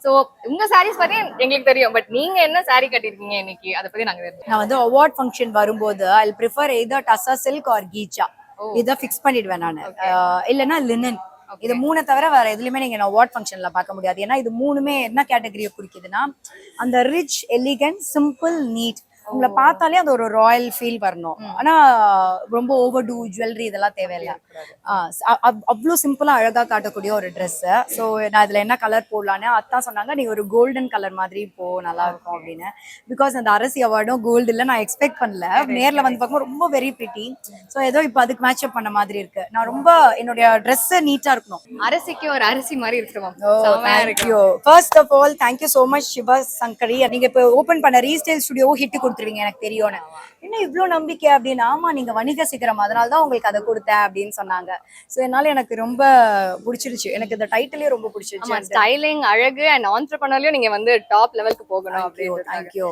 So உங்க சாரீஸ் பத்தி எங்களுக்கு தெரியும், பட் நீங்க என்ன சாரி கட்டிருக்கீங்க இன்னைக்கு, அதை பத்தி நாங்க தெரியும். நான் வந்து அவார்ட் ஃபங்க்ஷன் வரும்போது I prefer either tussar silk or ghicha, இதை ஃபிக்ஸ் பண்ணிடுவேன் நான். இல்லைன்னா லினன். இது மூணை தவிர வேற எதுலையுமே நீங்க அவார்ட் ஃபங்க்ஷன்ல பார்க்க முடியாது. ஏன்னா இது மூணுமே என்ன கேட்டகரியை குறிக்குதுன்னா, அந்த ரிச், எலிகன்ட், சிம்பிள், நீட். உங்களை பார்த்தாலே அது ஒரு ராயல் ஃபீல் வரணும். ஆனா ரொம்ப ஓவர் டூ ஜுவல்லரி இதெல்லாம் தேவையில்லை. அவ்வளோ சிம்பிளா அழகா காட்டக்கூடிய ஒரு ட்ரெஸ். ஸோ நான் இதுல என்ன கலர் போடலான்னு அத்தான் சொன்னாங்க, நீ ஒரு கோல்டன் கலர் மாதிரி போ, நல்லா இருக்கும் அப்படின்னு. பிகாஸ் அந்த அரசி அவார்டும் கோல்டு இல்லை, நான் எக்ஸ்பெக்ட் பண்ணல. நேர்ல வந்து பார்க்கும்போது ரொம்ப வெரி பிரிட்டி. ஸோ ஏதோ இப்போ அதுக்கு மேட்ச் அப் பண்ண மாதிரி இருக்கு. நான் ரொம்ப என்னுடைய ட்ரெஸ் நீட்டா இருக்கணும். அரசிக்கு ஒரு அரிசி மாதிரி இருக்கணும். First of all thank you so much Siva Shankari. நீங்க இப்போ ஓபன் பண்ண ரீஸ்டைல் ஸ்டுடியோ ஹிட் கொடுத்துருவீங்க எனக்கு தெரியும்னு. என்ன இவ்வளவு நம்பிக்கை அப்படின்னு. ஆமா, நீங்க வணிக சிகரம், அதனால தான் உங்களுக்கு அதை கொடுத்தேன் அப்படின்னு சொன்னாங்க. ஸோ என்னால எனக்கு ரொம்ப பிடிச்சிருச்சு. எனக்கு இந்த டைட்டிலே ரொம்ப பிடிச்சிருச்சு. ஸ்டைலிங், அழகு அண்ட் ஆண்டர்பிரனர்லயும் நீங்க வந்து டாப் லெவலுக்கு போகணும். தேங்க்யூ.